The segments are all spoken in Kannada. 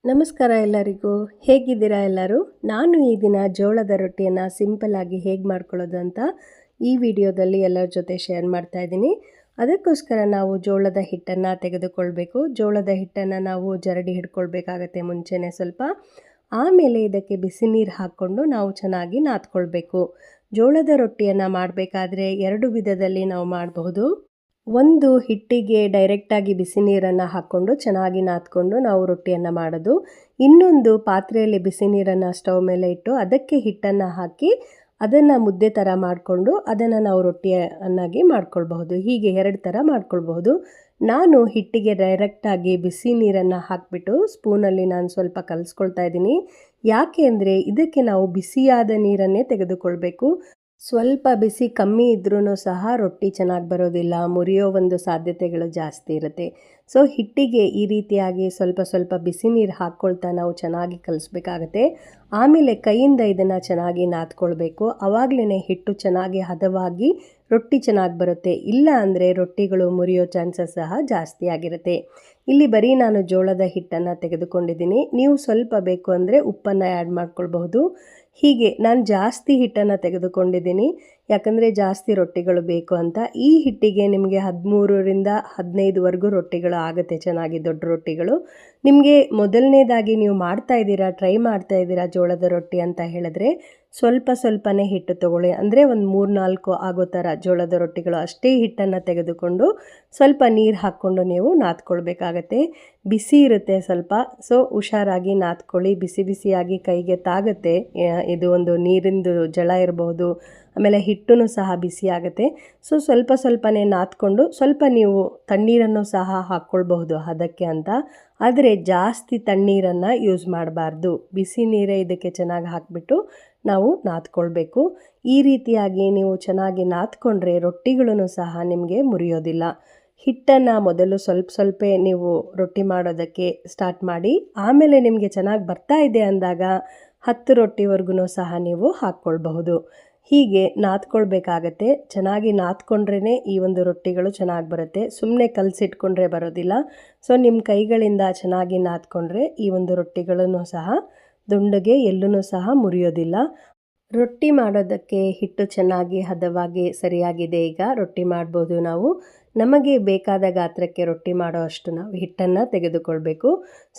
ನಮಸ್ಕಾರ ಎಲ್ಲರಿಗೂ. ಹೇಗಿದ್ದೀರಾ ಎಲ್ಲರೂ? ನಾನು ಈ ದಿನ ಜೋಳದ ರೊಟ್ಟಿಯನ್ನು ಸಿಂಪಲ್ಲಾಗಿ ಹೇಗೆ ಮಾಡ್ಕೊಳ್ಳೋದು ಅಂತ ಈ ವಿಡಿಯೋದಲ್ಲಿ ಎಲ್ಲರ ಜೊತೆ ಶೇರ್ ಮಾಡ್ತಾ ಇದ್ದೀನಿ. ಅದಕ್ಕೋಸ್ಕರ ನಾವು ಜೋಳದ ಹಿಟ್ಟನ್ನು ತೆಗೆದುಕೊಳ್ಬೇಕು. ಜೋಳದ ಹಿಟ್ಟನ್ನು ನಾವು ಜರಡಿ ಹಿಡ್ಕೊಳ್ಬೇಕಾಗತ್ತೆ ಮುಂಚೆನೇ ಸ್ವಲ್ಪ. ಆಮೇಲೆ ಇದಕ್ಕೆ ಬಿಸಿ ನೀರು ಹಾಕ್ಕೊಂಡು ನಾವು ಚೆನ್ನಾಗಿ ನಾದ್ಕೊಳ್ಬೇಕು. ಜೋಳದ ರೊಟ್ಟಿಯನ್ನು ಮಾಡಬೇಕಾದ್ರೆ 2 ವಿಧದಲ್ಲಿ ನಾವು ಮಾಡಬಹುದು. ಒಂದು ಹಿಟ್ಟಿಗೆ ಡೈರೆಕ್ಟಾಗಿ ಬಿಸಿ ನೀರನ್ನು ಹಾಕ್ಕೊಂಡು ಚೆನ್ನಾಗಿ ನಾದ್ಕೊಂಡು ನಾವು ರೊಟ್ಟಿಯನ್ನು ಮಾಡೋದು. ಇನ್ನೊಂದು ಪಾತ್ರೆಯಲ್ಲಿ ಬಿಸಿ ನೀರನ್ನು ಸ್ಟವ್ ಮೇಲೆ ಇಟ್ಟು ಅದಕ್ಕೆ ಹಿಟ್ಟನ್ನು ಹಾಕಿ ಅದನ್ನು ಮುದ್ದೆ ಥರ ಮಾಡಿಕೊಂಡು ಅದನ್ನು ನಾವು ರೊಟ್ಟಿಯನ್ನಾಗಿ ಮಾಡ್ಕೊಳ್ಬಹುದು. ಹೀಗೆ 2 ಥರ ಮಾಡ್ಕೊಳ್ಬಹುದು. ನಾನು ಹಿಟ್ಟಿಗೆ ಡೈರೆಕ್ಟಾಗಿ ಬಿಸಿ ನೀರನ್ನು ಹಾಕಿಬಿಟ್ಟು ಸ್ಪೂನಲ್ಲಿ ನಾನು ಸ್ವಲ್ಪ ಕಲಿಸ್ಕೊಳ್ತಾ ಇದ್ದೀನಿ. ಯಾಕೆ ಅಂದರೆ ಇದಕ್ಕೆ ನಾವು ಬಿಸಿಯಾದ ನೀರನ್ನೇ ತೆಗೆದುಕೊಳ್ಬೇಕು. ಸ್ವಲ್ಪ ಬಿಸಿ ಕಮ್ಮಿ ಇದ್ರೂ ಸಹ ರೊಟ್ಟಿ ಚೆನ್ನಾಗಿ ಬರೋದಿಲ್ಲ, ಮುರಿಯೋ ಒಂದು ಸಾಧ್ಯತೆಗಳು ಜಾಸ್ತಿ ಇರುತ್ತೆ. ಸೊ ಹಿಟ್ಟಿಗೆ ಈ ರೀತಿಯಾಗಿ ಸ್ವಲ್ಪ ಸ್ವಲ್ಪ ಬಿಸಿ ನೀರು ಹಾಕ್ಕೊಳ್ತಾ ನಾವು ಚೆನ್ನಾಗಿ ಕಲಿಸ್ಬೇಕಾಗತ್ತೆ. ಆಮೇಲೆ ಕೈಯಿಂದ ಇದನ್ನು ಚೆನ್ನಾಗಿ ನಾದ್ಕೊಳ್ಬೇಕು. ಆವಾಗಲೇ ಹಿಟ್ಟು ಚೆನ್ನಾಗಿ ಹದವಾಗಿ ರೊಟ್ಟಿ ಚೆನ್ನಾಗಿ ಬರುತ್ತೆ. ಇಲ್ಲ ಅಂದರೆ ರೊಟ್ಟಿಗಳು ಮುರಿಯೋ ಚಾನ್ಸಸ್ ಸಹ ಜಾಸ್ತಿ ಆಗಿರುತ್ತೆ. ಇಲ್ಲಿ ಬರೀ ನಾನು ಜೋಳದ ಹಿಟ್ಟನ್ನು ತೆಗೆದುಕೊಂಡಿದ್ದೀನಿ. ನೀವು ಸ್ವಲ್ಪ ಬೇಕು ಅಂದರೆ ಉಪ್ಪನ್ನು ಆ್ಯಡ್ ಮಾಡ್ಕೊಳ್ಬಹುದು. ಹೀಗೆ ನಾನು ಜಾಸ್ತಿ ಹಿಟ್ಟನ್ನು ತೆಗೆದುಕೊಂಡಿದ್ದೀನಿ, ಯಾಕಂದರೆ ಜಾಸ್ತಿ ರೊಟ್ಟಿಗಳು ಬೇಕು ಅಂತ. ಈ ಹಿಟ್ಟಿಗೆ ನಿಮಗೆ 13ರಿಂದ 15ವರೆಗೂ ರೊಟ್ಟಿಗಳು ಆಗುತ್ತೆ, ಚೆನ್ನಾಗಿ ದೊಡ್ಡ ರೊಟ್ಟಿಗಳು. ನಿಮಗೆ ಮೊದಲನೇದಾಗಿ ನೀವು ಟ್ರೈ ಮಾಡ್ತಾ ಇದ್ದೀರಾ ಜೋಳದ ರೊಟ್ಟಿ ಅಂತ ಹೇಳಿದ್ರೆ ಸ್ವಲ್ಪ ಸ್ವಲ್ಪನೇ ಹಿಟ್ಟು ತೊಗೊಳ್ಳಿ. ಅಂದರೆ ಒಂದು 3-4 ಆಗೋ ಥರ ಜೋಳದ ರೊಟ್ಟಿಗಳು ಅಷ್ಟೇ ಹಿಟ್ಟನ್ನು ತೆಗೆದುಕೊಂಡು ಸ್ವಲ್ಪ ನೀರು ಹಾಕ್ಕೊಂಡು ನೀವು ನಾದ್ಕೊಳ್ಬೇಕಾಗತ್ತೆ. ಬಿಸಿ ಇರುತ್ತೆ ಸ್ವಲ್ಪ, ಸೊ ಹುಷಾರಾಗಿ ನಾದ್ಕೊಳ್ಳಿ. ಬಿಸಿ ಬಿಸಿಯಾಗಿ ಕೈಗೆ ತಾಗುತ್ತೆ. ಇದು ಒಂದು ನೀರಿಂದು ಜಳ ಇರಬಹುದು, ಆಮೇಲೆ ಹಿಟ್ಟೂ ಸಹ ಬಿಸಿ ಆಗುತ್ತೆ. ಸೊ ಸ್ವಲ್ಪ ಸ್ವಲ್ಪನೇ ನಾದ್ಕೊಂಡು ಸ್ವಲ್ಪ ನೀವು ತಣ್ಣೀರನ್ನು ಸಹ ಹಾಕ್ಕೊಳ್ಬಹುದು ಅದಕ್ಕೆ ಅಂತ. ಆದರೆ ಜಾಸ್ತಿ ತಣ್ಣೀರನ್ನು ಯೂಸ್ ಮಾಡಬಾರ್ದು. ಬಿಸಿ ನೀರೇ ಇದಕ್ಕೆ ಚೆನ್ನಾಗಿ ಹಾಕಿಬಿಟ್ಟು ನಾವು ನಾದ್ಕೊಳ್ಬೇಕು. ಈ ರೀತಿಯಾಗಿ ನೀವು ಚೆನ್ನಾಗಿ ನಾದ್ಕೊಂಡ್ರೆ ರೊಟ್ಟಿಗಳೂ ಸಹ ನಿಮಗೆ ಮುರಿಯೋದಿಲ್ಲ. ಹಿಟ್ಟನ್ನು ಮೊದಲು ಸ್ವಲ್ಪ ನೀವು ರೊಟ್ಟಿ ಮಾಡೋದಕ್ಕೆ ಸ್ಟಾರ್ಟ್ ಮಾಡಿ. ಆಮೇಲೆ ನಿಮಗೆ ಚೆನ್ನಾಗಿ ಬರ್ತಾ ಇದೆ ಅಂದಾಗ 10 ರೊಟ್ಟಿವರೆಗೂ ಸಹ ನೀವು ಹಾಕ್ಕೊಳ್ಬಹುದು. ಹೀಗೆ ನಾದ್ಕೊಳ್ಬೇಕಾಗತ್ತೆ. ಚೆನ್ನಾಗಿ ನಾದ್ಕೊಂಡ್ರೇ ಈ ಒಂದು ರೊಟ್ಟಿಗಳು ಚೆನ್ನಾಗಿ ಬರುತ್ತೆ. ಸುಮ್ಮನೆ ಕಲಸಿಟ್ಕೊಂಡ್ರೆ ಬರೋದಿಲ್ಲ. ಸೊ ನಿಮ್ಮ ಕೈಗಳಿಂದ ಚೆನ್ನಾಗಿ ನಾದ್ಕೊಂಡ್ರೆ ಈ ಒಂದು ರೊಟ್ಟಿಗಳನ್ನು ಸಹ ದುಂಡಗೆ ಎಲ್ಲೂ ಸಹ ಮುರಿಯೋದಿಲ್ಲ. ರೊಟ್ಟಿ ಮಾಡೋದಕ್ಕೆ ಹಿಟ್ಟು ಚೆನ್ನಾಗಿ ಹದವಾಗಿ ಸರಿಯಾಗಿದೆ. ಈಗ ರೊಟ್ಟಿ ಮಾಡ್ಬೋದು ನಾವು. ನಮಗೆ ಬೇಕಾದ ಗಾತ್ರಕ್ಕೆ ರೊಟ್ಟಿ ಮಾಡೋ ಅಷ್ಟು ನಾವು ಹಿಟ್ಟನ್ನು ತೆಗೆದುಕೊಳ್ಬೇಕು.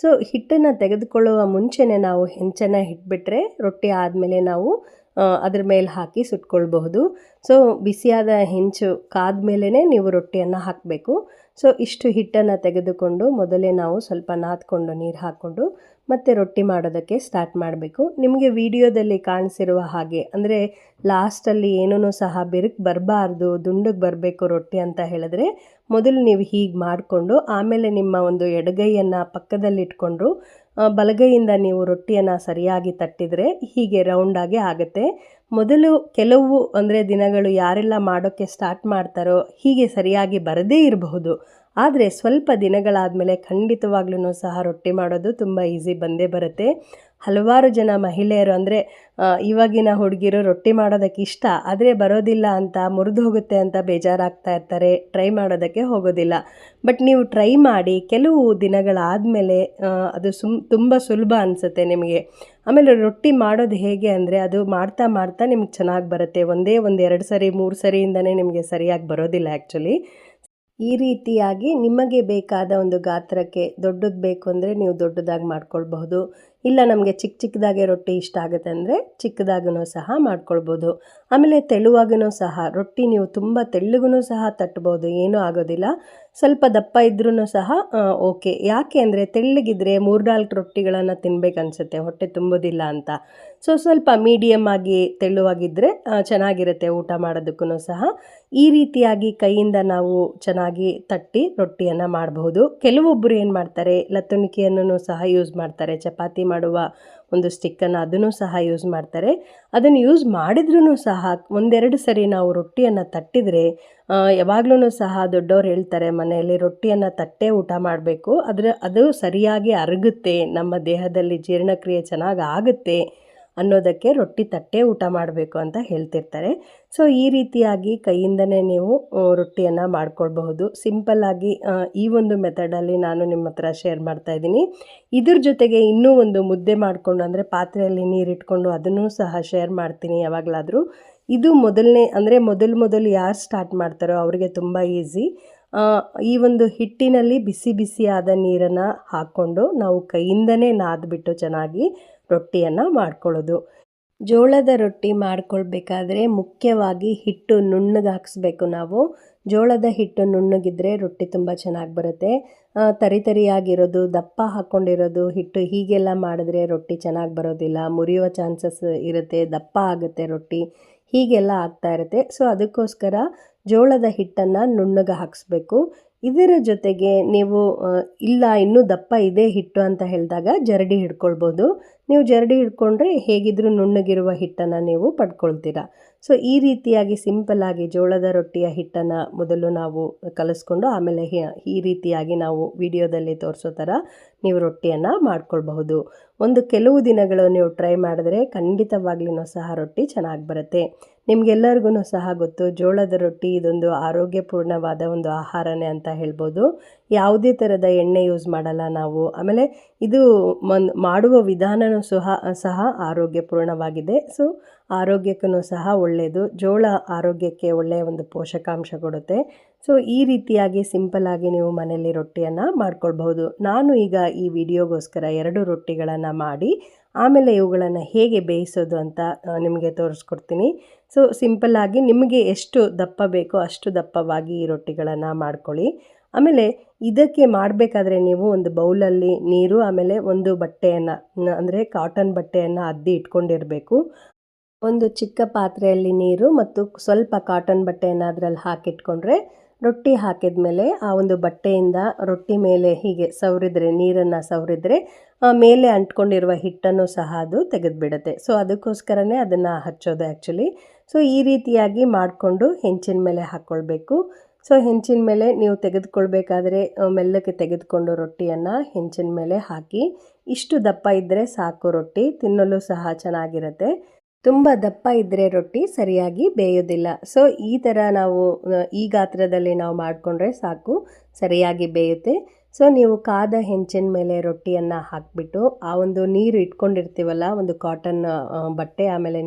ಸೊ ಹಿಟ್ಟನ್ನು ತೆಗೆದುಕೊಳ್ಳುವ ಮುಂಚೆನೇ ನಾವು ಹೆಂಚನ್ನು ಇಟ್ಬಿಟ್ರೆ ರೊಟ್ಟಿ ಆದಮೇಲೆ ನಾವು ಅದ್ರ ಮೇಲೆ ಹಾಕಿ ಸುಟ್ಕೊಳ್ಬಹುದು. ಸೊ ಬಿಸಿಯಾದ ಹೆಂಚು ಕಾದ ಮೇಲೇ ನೀವು ರೊಟ್ಟಿಯನ್ನು ಹಾಕಬೇಕು. ಸೊ ಇಷ್ಟು ಹಿಟ್ಟನ್ನು ತೆಗೆದುಕೊಂಡು ಮೊದಲೇ ನಾವು ಸ್ವಲ್ಪ ನಾದ್ಕೊಂಡು ನೀರು ಹಾಕ್ಕೊಂಡು ಮತ್ತು ರೊಟ್ಟಿ ಮಾಡೋದಕ್ಕೆ ಸ್ಟಾರ್ಟ್ ಮಾಡಬೇಕು. ನಿಮಗೆ ವಿಡಿಯೋದಲ್ಲಿ ಕಾಣಿಸಿರುವ ಹಾಗೆ ಅಂದರೆ ಲಾಸ್ಟಲ್ಲಿ ಏನೂ ಸಹ ಬಿರುಕು ಬರಬಾರ್ದು, ದುಂಡಗೆ ಬರಬೇಕು ರೊಟ್ಟಿ ಅಂತ ಹೇಳಿದ್ರೆ ಮೊದಲು ನೀವು ಹೀಗೆ ಮಾಡಿಕೊಂಡು ಆಮೇಲೆ ನಿಮ್ಮ ಒಂದು ಎಡಗೈಯನ್ನು ಪಕ್ಕದಲ್ಲಿಟ್ಕೊಂಡು ಬಲಗೈಯಿಂದ ನೀವು ರೊಟ್ಟಿಯನ್ನು ಸರಿಯಾಗಿ ತಟ್ಟಿದರೆ ಹೀಗೆ ರೌಂಡಾಗಿ ಆಗುತ್ತೆ. ಮೊದಲು ಕೆಲವು ಅಂದರೆ ದಿನಗಳು ಯಾರೆಲ್ಲ ಮಾಡೋಕ್ಕೆ ಸ್ಟಾರ್ಟ್ ಮಾಡ್ತಾರೋ ಹೀಗೆ ಸರಿಯಾಗಿ ಬರದೇ ಇರಬಹುದು. ಆದರೆ ಸ್ವಲ್ಪ ದಿನಗಳಾದಮೇಲೆ ಖಂಡಿತವಾಗ್ಲೂ ಸಹ ರೊಟ್ಟಿ ಮಾಡೋದು ತುಂಬ ಈಸಿ ಬಂದೇ ಬರುತ್ತೆ. ಹಲವಾರು ಜನ ಮಹಿಳೆಯರು ಅಂದರೆ ಇವಾಗಿನ ಹುಡುಗಿರು ರೊಟ್ಟಿ ಮಾಡೋದಕ್ಕೆ ಇಷ್ಟ, ಆದರೆ ಬರೋದಿಲ್ಲ ಅಂತ, ಮುರಿದು ಹೋಗುತ್ತೆ ಅಂತ ಬೇಜಾರಾಗ್ತಾ ಇರ್ತಾರೆ, ಟ್ರೈ ಮಾಡೋದಕ್ಕೆ ಹೋಗೋದಿಲ್ಲ. ಬಟ್ ನೀವು ಟ್ರೈ ಮಾಡಿ ಕೆಲವು ದಿನಗಳಾದಮೇಲೆ ಅದು ತುಂಬ ಸುಲಭ ಅನಿಸುತ್ತೆ ನಿಮಗೆ. ಆಮೇಲೆ ರೊಟ್ಟಿ ಮಾಡೋದು ಹೇಗೆ ಅಂದರೆ ಅದು ಮಾಡ್ತಾ ಮಾಡ್ತಾ ನಿಮ್ಗೆ ಚೆನ್ನಾಗಿ ಬರುತ್ತೆ. ಒಂದೇ 2 ಸರಿ 3 ಸರಿಯಿಂದನೇ ನಿಮಗೆ ಸರಿಯಾಗಿ ಬರೋದಿಲ್ಲ ಆ್ಯಕ್ಚುಲಿ. ಈ ರೀತಿಯಾಗಿ ನಿಮಗೆ ಬೇಕಾದ ಒಂದು ಗಾತ್ರಕ್ಕೆ ದೊಡ್ಡದು ಬೇಕು ಅಂದರೆ ನೀವು ದೊಡ್ಡದಾಗಿ ಮಾಡ್ಕೊಳ್ಬಹುದು. ಇಲ್ಲ ನಮಗೆ ಚಿಕ್ಕದಾಗೆ ರೊಟ್ಟಿ ಇಷ್ಟ ಆಗುತ್ತೆ ಅಂದರೆ ಚಿಕ್ಕದಾಗೂ ಸಹ ಮಾಡ್ಕೊಳ್ಬೋದು. ಆಮೇಲೆ ತೆಳುವಾಗೂ ಸಹ ರೊಟ್ಟಿ ನೀವು ತುಂಬ ತೆಳ್ಳಗೂ ಸಹ ತಟ್ಬೋದು, ಏನೂ ಆಗೋದಿಲ್ಲ. ಸ್ವಲ್ಪ ದಪ್ಪ ಇದ್ರೂ ಸಹ ಓಕೆ. ಯಾಕೆ ಅಂದರೆ ತೆಳ್ಳಗಿದ್ರೆ 3-4 ರೊಟ್ಟಿಗಳನ್ನು ತಿನ್ಬೇಕನ್ಸುತ್ತೆ, ಹೊಟ್ಟೆ ತುಂಬೋದಿಲ್ಲ ಅಂತ. ಸೊ ಸ್ವಲ್ಪ ಮೀಡಿಯಮ್ ಆಗಿ ತೆಳುವಾಗಿದ್ದರೆ ಚೆನ್ನಾಗಿರುತ್ತೆ ಊಟ ಮಾಡೋದಕ್ಕೂ ಸಹ. ಈ ರೀತಿಯಾಗಿ ಕೈಯಿಂದ ನಾವು ಚೆನ್ನಾಗಿ ತಟ್ಟಿ ರೊಟ್ಟಿಯನ್ನು ಮಾಡಬಹುದು. ಕೆಲವೊಬ್ಬರು ಏನು ಮಾಡ್ತಾರೆ, ಲತ್ತುಣಿಕೆಯನ್ನು ಸಹ ಯೂಸ್ ಮಾಡ್ತಾರೆ. ಚಪಾತಿ ಮಾಡುವ ಒಂದು ಸ್ಟಿಕ್ಕನ್ನು ಅದನ್ನು ಸಹ ಯೂಸ್ ಮಾಡ್ತಾರೆ. ಅದನ್ನು ಯೂಸ್ ಮಾಡಿದ್ರೂ ಸಹ 1-2 ಸರಿ ನಾವು ರೊಟ್ಟಿಯನ್ನು ತಟ್ಟಿದರೆ ಯಾವಾಗಲೂ ಸಹ ದೊಡ್ಡವ್ರು ಹೇಳ್ತಾರೆ ಮನೆಯಲ್ಲಿ ರೊಟ್ಟಿಯನ್ನು ತಟ್ಟೆ ಊಟ ಮಾಡಬೇಕು. ಅದು ಸರಿಯಾಗಿ ಅರಗುತ್ತೆ, ನಮ್ಮ ದೇಹದಲ್ಲಿ ಜೀರ್ಣಕ್ರಿಯೆ ಚೆನ್ನಾಗಿ ಆಗುತ್ತೆ ಅನ್ನೋದಕ್ಕೆ ರೊಟ್ಟಿ ತಟ್ಟೆ ಊಟ ಮಾಡಬೇಕು ಅಂತ ಹೇಳ್ತಿರ್ತಾರೆ. ಸೊ ಈ ರೀತಿಯಾಗಿ ಕೈಯಿಂದನೇ ನೀವು ರೊಟ್ಟಿಯನ್ನು ಮಾಡ್ಕೊಳ್ಬಹುದು. ಸಿಂಪಲ್ಲಾಗಿ ಈ ಒಂದು ಮೆಥಡಲ್ಲಿ ನಾನು ನಿಮ್ಮ ಹತ್ರ ಶೇರ್ ಮಾಡ್ತಾ ಇದ್ದೀನಿ. ಇದ್ರ ಜೊತೆಗೆ ಇನ್ನೂ ಒಂದು ಮುದ್ದೆ ಮಾಡಿಕೊಂಡು, ಅಂದರೆ ಪಾತ್ರೆಯಲ್ಲಿ ನೀರಿಟ್ಕೊಂಡು ಅದನ್ನು ಸಹ ಶೇರ್ ಮಾಡ್ತೀನಿ ಯಾವಾಗಲಾದರೂ. ಇದು ಮೊದಲು ಯಾರು ಸ್ಟಾರ್ಟ್ ಮಾಡ್ತಾರೋ ಅವರಿಗೆ ತುಂಬ ಈಸಿ. ಈ ಒಂದು ಹಿಟ್ಟಿನಲ್ಲಿ ಬಿಸಿ ಬಿಸಿಯಾದ ನೀರನ್ನು ಹಾಕ್ಕೊಂಡು ನಾವು ಕೈಯಿಂದನೇ ನಾದ್ಬಿಟ್ಟು ಚೆನ್ನಾಗಿ ರೊಟ್ಟಿಯನ್ನು ಮಾಡ್ಕೊಳ್ಳೋದು. ಜೋಳದ ರೊಟ್ಟಿ ಮಾಡ್ಕೊಳ್ಬೇಕಾದ್ರೆ ಮುಖ್ಯವಾಗಿ ಹಿಟ್ಟು ನುಣ್ಣಗೆ ಹಾಕಿಸ್ಬೇಕು ನಾವು. ಜೋಳದ ಹಿಟ್ಟು ನುಣ್ಣಗಿದ್ರೆ ರೊಟ್ಟಿ ತುಂಬ ಚೆನ್ನಾಗಿ ಬರುತ್ತೆ. ತರಿಯಾಗಿರೋದು, ದಪ್ಪ ಹಾಕ್ಕೊಂಡಿರೋದು ಹಿಟ್ಟು ಹೀಗೆಲ್ಲ ಮಾಡಿದ್ರೆ ರೊಟ್ಟಿ ಚೆನ್ನಾಗಿ ಬರೋದಿಲ್ಲ, ಮುರಿಯುವ ಚಾನ್ಸಸ್ ಇರುತ್ತೆ, ದಪ್ಪ ಆಗುತ್ತೆ ರೊಟ್ಟಿ, ಹೀಗೆಲ್ಲ ಆಗ್ತಾ ಇರುತ್ತೆ. ಸೊ ಅದಕ್ಕೋಸ್ಕರ ಜೋಳದ ಹಿಟ್ಟನ್ನು ನುಣ್ಣಗೆ ಹಾಕಿಸ್ಬೇಕು. ಇದರ ಜೊತೆಗೆ ನೀವು ಇಲ್ಲ ಇನ್ನೂ ದಪ್ಪ ಇದೆ ಹಿಟ್ಟು ಅಂತ ಹೇಳಿದಾಗ ಜರಡಿ ಹಿಡ್ಕೊಳ್ಬೋದು. ನೀವು ಜರಡಿ ಹಿಡ್ಕೊಂಡ್ರೆ ಹೇಗಿದ್ರೂ ನುಣ್ಣಗಿರುವ ಹಿಟ್ಟನ್ನು ನೀವು ಪಡ್ಕೊಳ್ತೀರಾ. ಸೊ ಈ ರೀತಿಯಾಗಿ ಸಿಂಪಲ್ಲಾಗಿ ಜೋಳದ ರೊಟ್ಟಿಯ ಹಿಟ್ಟನ್ನು ಮೊದಲು ನಾವು ಕಲಿಸ್ಕೊಂಡು ಆಮೇಲೆ ಈ ರೀತಿಯಾಗಿ ನಾವು ವಿಡಿಯೋದಲ್ಲಿ ತೋರಿಸೋ ಥರ ನೀವು ರೊಟ್ಟಿಯನ್ನು ಮಾಡ್ಕೊಳ್ಬಹುದು. ಕೆಲವು ದಿನಗಳು ನೀವು ಟ್ರೈ ಮಾಡಿದ್ರೆ ಖಂಡಿತವಾಗ್ಲೂ ಸಹ ರೊಟ್ಟಿ ಚೆನ್ನಾಗಿ ಬರುತ್ತೆ. ನಿಮಗೆಲ್ಲರಿಗೂ ಸಹ ಗೊತ್ತು, ಜೋಳದ ರೊಟ್ಟಿ ಇದೊಂದು ಆರೋಗ್ಯಪೂರ್ಣವಾದ ಒಂದು ಆಹಾರನೇ ಅಂತ ಹೇಳ್ಬೋದು. ಯಾವುದೇ ಥರದ ಎಣ್ಣೆ ಯೂಸ್ ಮಾಡಲ್ಲ ನಾವು. ಆಮೇಲೆ ಇದು ಮಾಡುವ ವಿಧಾನವೂ ಸಹ ಆರೋಗ್ಯಪೂರ್ಣವಾಗಿದೆ. ಸೊ ಆರೋಗ್ಯಕ್ಕೂ ಸಹ ಒಳ್ಳೆಯದು. ಜೋಳ ಆರೋಗ್ಯಕ್ಕೆ ಒಳ್ಳೆಯ ಒಂದು ಪೋಷಕಾಂಶ ಕೊಡುತ್ತೆ. ಸೊ ಈ ರೀತಿಯಾಗಿ ಸಿಂಪಲ್ಲಾಗಿ ನೀವು ಮನೆಯಲ್ಲಿ ರೊಟ್ಟಿಯನ್ನು ಮಾಡ್ಕೊಳ್ಬಹುದು. ನಾನು ಈಗ ಈ ವಿಡಿಯೋಗೋಸ್ಕರ 2 ರೊಟ್ಟಿಗಳನ್ನು ಮಾಡಿ ಆಮೇಲೆ ಇವುಗಳನ್ನು ಹೇಗೆ ಬೇಯಿಸೋದು ಅಂತ ನಿಮಗೆ ತೋರಿಸ್ಕೊಡ್ತೀನಿ. ಸೊ ಸಿಂಪಲ್ಲಾಗಿ ನಿಮಗೆ ಎಷ್ಟು ದಪ್ಪ ಬೇಕೋ ಅಷ್ಟು ದಪ್ಪವಾಗಿ ಈ ರೊಟ್ಟಿಗಳನ್ನು ಮಾಡ್ಕೊಳ್ಳಿ. ಆಮೇಲೆ ಇದಕ್ಕೆ ಮಾಡಬೇಕಾದ್ರೆ ನೀವು ಒಂದು ಬೌಲಲ್ಲಿ ನೀರು, ಆಮೇಲೆ ಒಂದು ಬಟ್ಟೆಯನ್ನು, ಅಂದರೆ ಕಾಟನ್ ಬಟ್ಟೆಯನ್ನು ಅದ್ದಿ ಇಟ್ಕೊಂಡಿರಬೇಕು. ಒಂದು ಚಿಕ್ಕ ಪಾತ್ರೆಯಲ್ಲಿ ನೀರು ಮತ್ತು ಸ್ವಲ್ಪ ಕಾಟನ್ ಬಟ್ಟೆಯನ್ನು ಅದರಲ್ಲಿ ಹಾಕಿಟ್ಕೊಂಡ್ರೆ ರೊಟ್ಟಿ ಹಾಕಿದ ಮೇಲೆ ಆ ಒಂದು ಬಟ್ಟೆಯಿಂದ ರೊಟ್ಟಿ ಮೇಲೆ ಹೀಗೆ ಸವರಿದ್ರೆ, ನೀರನ್ನು ಸವರಿದ್ರೆ ಮೇಲೆ ಅಂಟ್ಕೊಂಡಿರುವ ಹಿಟ್ಟನ್ನು ಸಹ ಅದು ತೆಗೆದುಬಿಡುತ್ತೆ. ಸೊ ಅದಕ್ಕೋಸ್ಕರನೇ ಅದನ್ನು ಹಚ್ಚೋದು ಆ್ಯಕ್ಚುಲಿ. ಸೊ ಈ ರೀತಿಯಾಗಿ ಮಾಡಿಕೊಂಡು ಹೆಂಚಿನ ಮೇಲೆ ಹಾಕ್ಕೊಳ್ಬೇಕು. ಸೊ ಹೆಂಚಿನ ಮೇಲೆ ನೀವು ತೆಗೆದುಕೊಳ್ಬೇಕಾದ್ರೆ ಮೆಲ್ಲಕ್ಕೆ ತೆಗೆದುಕೊಂಡು ರೊಟ್ಟಿಯನ್ನು ಹೆಂಚಿನ ಮೇಲೆ ಹಾಕಿ, ಇಷ್ಟು ದಪ್ಪ ಇದ್ದರೆ ಸಾಕು, ರೊಟ್ಟಿ ತಿನ್ನಲು ಸಹ ಚೆನ್ನಾಗಿರುತ್ತೆ. ತುಂಬ ದಪ್ಪ ಇದ್ದರೆ ರೊಟ್ಟಿ ಸರಿಯಾಗಿ ಬೇಯೋದಿಲ್ಲ. ಸೊ ಈ ಥರ ನಾವು ಈ ಗಾತ್ರದಲ್ಲಿ ನಾವು ಮಾಡಿಕೊಂಡ್ರೆ ಸಾಕು, ಸರಿಯಾಗಿ ಬೇಯುತ್ತೆ. ಸೊ ನೀವು ಕಾದ ಹೆಂಚಿನ ಮೇಲೆ ರೊಟ್ಟಿಯನ್ನು ಹಾಕಿಬಿಟ್ಟು ಆ ಒಂದು ನೀರು ಇಟ್ಕೊಂಡಿರ್ತೀವಲ್ಲ, ಒಂದು ಕಾಟನ್ ಬಟ್ಟೆ, ಆಮೇಲೆ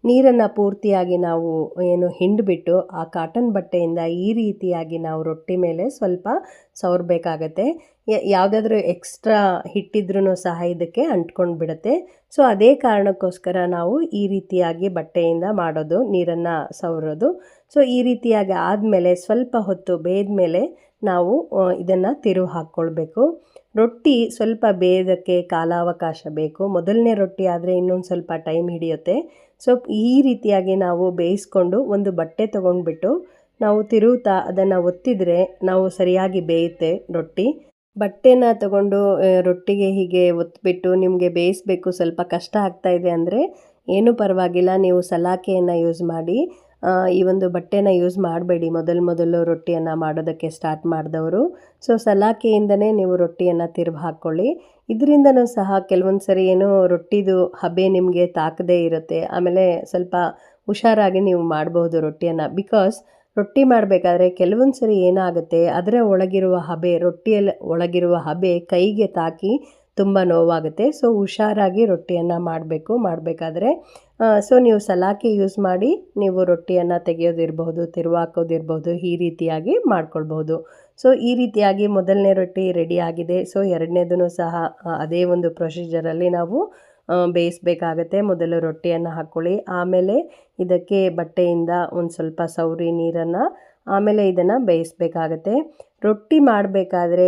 ನೀರನ್ನು ಪೂರ್ತಿಯಾಗಿ ನಾವು ಹಿಂಡಿಬಿಟ್ಟು ಆ ಕಾಟನ್ ಬಟ್ಟೆಯಿಂದ ಈ ರೀತಿಯಾಗಿ ನಾವು ರೊಟ್ಟಿ ಮೇಲೆ ಸ್ವಲ್ಪ ಸವರಬೇಕಾಗತ್ತೆ. ಯಾವುದಾದ್ರೂ ಎಕ್ಸ್ಟ್ರಾ ಹಿಟ್ಟಿದ್ರೂ ಸಹ ಇದಕ್ಕೆ ಅಂಟ್ಕೊಂಡು ಬಿಡುತ್ತೆ. ಸೊ ಅದೇ ಕಾರಣಕ್ಕೋಸ್ಕರ ನಾವು ಈ ರೀತಿಯಾಗಿ ಬಟ್ಟೆಯಿಂದ ಮಾಡೋದು, ನೀರನ್ನು ಸವರೋದು. ಸೊ ಈ ರೀತಿಯಾಗಿ ಆದಮೇಲೆ ಸ್ವಲ್ಪ ಹೊತ್ತು ಬೇಯ್ದ ಮೇಲೆ ನಾವು ಇದನ್ನು ತಿರುವು ಹಾಕ್ಕೊಳ್ಬೇಕು. ರೊಟ್ಟಿ ಸ್ವಲ್ಪ ಬೇಯೋದಕ್ಕೆ ಕಾಲಾವಕಾಶ ಬೇಕು. ಮೊದಲನೇ ರೊಟ್ಟಿ ಆದರೆ ಇನ್ನೊಂದು ಸ್ವಲ್ಪ ಟೈಮ್ ಹಿಡಿಯುತ್ತೆ. ಸೊ ಈ ರೀತಿಯಾಗಿ ನಾವು ಬೇಯಿಸ್ಕೊಂಡು ಒಂದು ಬಟ್ಟೆ ತೊಗೊಂಡ್ಬಿಟ್ಟು ನಾವು ತಿರುವುತ್ತಾ ಅದನ್ನು ಒತ್ತಿದರೆ ನಾವು ಸರಿಯಾಗಿ ಬೇಯುತ್ತೆ ರೊಟ್ಟಿ. ಬಟ್ಟೆನ ತಗೊಂಡು ರೊಟ್ಟಿಗೆ ಹೀಗೆ ಒತ್ತಿಬಿಟ್ಟು ನಿಮಗೆ ಬೇಯಿಸಬೇಕು, ಸ್ವಲ್ಪ ಕಷ್ಟ ಆಗ್ತಾಯಿದೆ ಅಂದರೆ ಏನೂ ಪರವಾಗಿಲ್ಲ, ನೀವು ಸಲಾಕೆಯನ್ನು ಯೂಸ್ ಮಾಡಿ. ಈ ಒಂದು ಬಟ್ಟೆನ ಯೂಸ್ ಮಾಡಬೇಡಿ ಮೊದಲು ರೊಟ್ಟಿಯನ್ನು ಮಾಡೋದಕ್ಕೆ ಸ್ಟಾರ್ಟ್ ಮಾಡಿದವರು. ಸೊ ಸಲಾಕೆಯಿಂದನೇ ನೀವು ರೊಟ್ಟಿಯನ್ನು ತಿರುವು ಹಾಕ್ಕೊಳ್ಳಿ. ಇದರಿಂದನೂ ಸಹ ಕೆಲವೊಂದು ಸರಿ ರೊಟ್ಟಿದು ಹಬೆ ನಿಮಗೆ ತಾಕದೇ ಇರುತ್ತೆ. ಆಮೇಲೆ ಸ್ವಲ್ಪ ಹುಷಾರಾಗಿ ನೀವು ಮಾಡ್ಬೋದು ರೊಟ್ಟಿಯನ್ನು. ಬಿಕಾಸ್ ರೊಟ್ಟಿ ಮಾಡಬೇಕಾದ್ರೆ ಕೆಲವೊಂದು ಸರಿ ಏನಾಗುತ್ತೆ, ಅದರ ಒಳಗಿರುವ ರೊಟ್ಟಿಯಲ್ಲಿ ಒಳಗಿರುವ ಹಬೆ ಕೈಗೆ ತಾಕಿ ತುಂಬ ನೋವಾಗುತ್ತೆ. ಸೊ ಹುಷಾರಾಗಿ ರೊಟ್ಟಿಯನ್ನು ಮಾಡಬೇಕಾದ್ರೆ ಸೊ ನೀವು ಸಲಾಕೆ ಯೂಸ್ ಮಾಡಿ ನೀವು ರೊಟ್ಟಿಯನ್ನು ತೆಗೆಯೋದಿರ್ಬಹುದು, ತಿರುವು ಹಾಕೋದಿರ್ಬಹುದು, ಈ ರೀತಿಯಾಗಿ ಮಾಡ್ಕೊಳ್ಬಹುದು. ಸೊ ಈ ರೀತಿಯಾಗಿ ಮೊದಲನೇ ರೊಟ್ಟಿ ರೆಡಿ ಆಗಿದೆ. ಸೊ ಎರಡನೇದೂ ಸಹ ಅದೇ ಒಂದು ಪ್ರೊಸೀಜರಲ್ಲಿ ನಾವು ಬೇಯಿಸಬೇಕಾಗತ್ತೆ. ಮೊದಲು ರೊಟ್ಟಿಯನ್ನು ಹಾಕ್ಕೊಳ್ಳಿ, ಆಮೇಲೆ ಇದಕ್ಕೆ ಬಟ್ಟೆಯಿಂದ ಒಂದು ಸ್ವಲ್ಪ ಸವರಿ ನೀರನ್ನು, ಆಮೇಲೆ ಇದನ್ನು ಬೇಯಿಸಬೇಕಾಗತ್ತೆ. ರೊಟ್ಟಿ ಮಾಡಬೇಕಾದ್ರೆ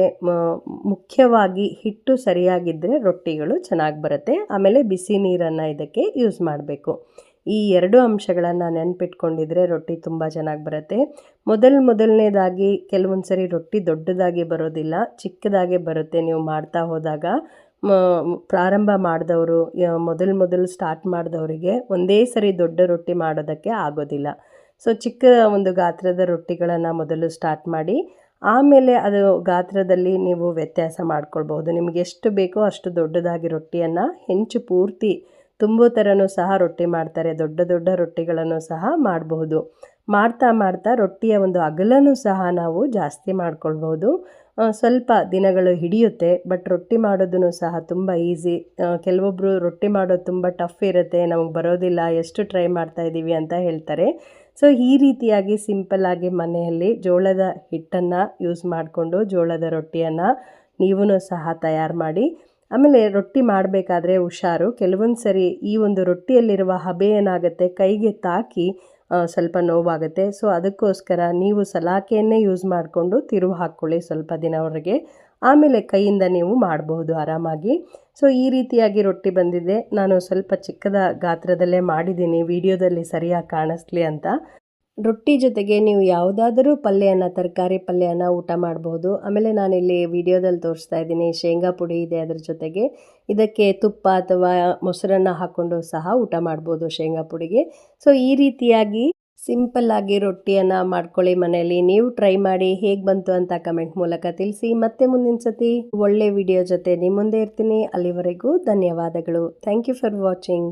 ಮುಖ್ಯವಾಗಿ ಹಿಟ್ಟು ಸರಿಯಾಗಿದ್ದರೆ ರೊಟ್ಟಿಗಳು ಚೆನ್ನಾಗಿ ಬರುತ್ತೆ. ಆಮೇಲೆ ಬಿಸಿ ನೀರನ್ನು ಇದಕ್ಕೆ ಯೂಸ್ ಮಾಡಬೇಕು. ಈ 2 ಅಂಶಗಳನ್ನು ನೆನಪಿಟ್ಕೊಂಡಿದ್ರೆ ರೊಟ್ಟಿ ತುಂಬ ಚೆನ್ನಾಗಿ ಬರುತ್ತೆ. ಮೊದಲನೇದಾಗಿ ಕೆಲವೊಂದು ಸರಿ ರೊಟ್ಟಿ ದೊಡ್ಡದಾಗಿ ಬರೋದಿಲ್ಲ, ಚಿಕ್ಕದಾಗೆ ಬರುತ್ತೆ. ನೀವು ಮಾಡ್ತಾ ಹೋದಾಗ ಪ್ರಾರಂಭ ಮಾಡಿದವರು, ಮೊದಲು ಸ್ಟಾರ್ಟ್ ಮಾಡಿದವರಿಗೆ ಒಂದೇ ಸರಿ ದೊಡ್ಡ ರೊಟ್ಟಿ ಮಾಡೋದಕ್ಕೆ ಆಗೋದಿಲ್ಲ. ಸೊ ಚಿಕ್ಕ ಒಂದು ಗಾತ್ರದ ರೊಟ್ಟಿಗಳನ್ನು ಮೊದಲು ಸ್ಟಾರ್ಟ್ ಮಾಡಿ, ಆಮೇಲೆ ಅದು ಗಾತ್ರದಲ್ಲಿ ನೀವು ವ್ಯತ್ಯಾಸ ಮಾಡ್ಕೊಳ್ಬಹುದು. ನಿಮಗೆ ಎಷ್ಟು ಬೇಕೋ ಅಷ್ಟು ದೊಡ್ಡದಾಗಿ ರೊಟ್ಟಿಯನ್ನು ಹೆಂಚು ಪೂರ್ತಿ ತುಂಬೋ ಥರನೂ ಸಹ ರೊಟ್ಟಿ ಮಾಡ್ತಾರೆ. ದೊಡ್ಡ ದೊಡ್ಡ ರೊಟ್ಟಿಗಳನ್ನು ಸಹ ಮಾಡಬಹುದು. ಮಾಡ್ತಾ ಮಾಡ್ತಾ ರೊಟ್ಟಿಯ ಒಂದು ಅಗಲನೂ ಸಹ ನಾವು ಜಾಸ್ತಿ ಮಾಡ್ಕೊಳ್ಬೋದು. ಸ್ವಲ್ಪ ದಿನಗಳು ಹಿಡಿಯುತ್ತೆ, ಬಟ್ ರೊಟ್ಟಿ ಮಾಡೋದೂ ಸಹ ತುಂಬ ಈಸಿ. ಕೆಲವೊಬ್ಬರು ರೊಟ್ಟಿ ಮಾಡೋದು ತುಂಬ ಟಫ್ ಇರುತ್ತೆ, ನಮಗೆ ಬರೋದಿಲ್ಲ, ಎಷ್ಟು ಟ್ರೈ ಮಾಡ್ತಾ ಇದ್ದೀವಿ ಅಂತ ಹೇಳ್ತಾರೆ. ಸೊ ಈ ರೀತಿಯಾಗಿ ಸಿಂಪಲ್ಲಾಗಿ ಮನೆಯಲ್ಲಿ ಜೋಳದ ಹಿಟ್ಟನ್ನು ಯೂಸ್ ಮಾಡಿಕೊಂಡು ಜೋಳದ ರೊಟ್ಟಿಯನ್ನು ನೀವೂ ಸಹ ತಯಾರು ಮಾಡಿ. ಆಮೇಲೆ ರೊಟ್ಟಿ ಮಾಡಬೇಕಾದ್ರೆ ಹುಷಾರು, ಕೆಲವೊಂದು ಸರಿ ಈ ಒಂದು ರೊಟ್ಟಿಯಲ್ಲಿರುವ ಹಬೆ ಏನಾಗುತ್ತೆ ಕೈಗೆ ತಾಕಿ ಸ್ವಲ್ಪ ನೋವಾಗುತ್ತೆ. ಸೊ ಅದಕ್ಕೋಸ್ಕರ ನೀವು ಸಲಾಕೆಯನ್ನೇ ಯೂಸ್ ಮಾಡಿಕೊಂಡು ತಿರುವು ಹಾಕ್ಕೊಳ್ಳಿ ಸ್ವಲ್ಪ ದಿನವರೆಗೆ, ಆಮೇಲೆ ಕೈಯಿಂದ ನೀವು ಮಾಡಬಹುದು ಆರಾಮಾಗಿ. ಸೊ ಈ ರೀತಿಯಾಗಿ ರೊಟ್ಟಿ ಬಂದಿದೆ. ನಾನು ಸ್ವಲ್ಪ ಚಿಕ್ಕದ ಗಾತ್ರದಲ್ಲೇ ಮಾಡಿದ್ದೀನಿ ವಿಡಿಯೋದಲ್ಲಿ ಸರಿಯಾಗಿ ಕಾಣಿಸ್ಲಿ ಅಂತ. ರೊಟ್ಟಿ ಜೊತೆಗೆ ನೀವು ಯಾವುದಾದರೂ ಪಲ್ಯನ, ತರಕಾರಿ ಪಲ್ಯನ ಊಟ ಮಾಡಬಹುದು. ಆಮೇಲೆ ನಾನಿಲ್ಲಿ ವಿಡಿಯೋದಲ್ಲಿ ತೋರಿಸ್ತಾ ಇದ್ದೀನಿ ಶೇಂಗಾ ಪುಡಿ ಇದೆ, ಅದ್ರ ಜೊತೆಗೆ ಇದಕ್ಕೆ ತುಪ್ಪ ಅಥವಾ ಮೊಸರನ್ನು ಹಾಕ್ಕೊಂಡು ಸಹ ಊಟ ಮಾಡ್ಬೋದು ಶೇಂಗಾ ಪುಡಿಗೆ. ಸೊ ಈ ರೀತಿಯಾಗಿ ಸಿಂಪಲ್ಲಾಗಿ ರೊಟ್ಟಿಯನ್ನು ಮಾಡ್ಕೊಳ್ಳಿ ಮನೆಯಲ್ಲಿ. ನೀವು ಟ್ರೈ ಮಾಡಿ ಹೇಗೆ ಬಂತು ಅಂತ ಕಮೆಂಟ್ ಮೂಲಕ ತಿಳಿಸಿ. ಮತ್ತೆ ಮುಂದಿನ ಸತಿ ಒಳ್ಳೆ ವಿಡಿಯೋ ಜೊತೆ ನಿಮ್ಮ ಮುಂದೆ ಇರ್ತೀನಿ. ಅಲ್ಲಿವರೆಗೂ ಧನ್ಯವಾದಗಳು. Thank you for watching.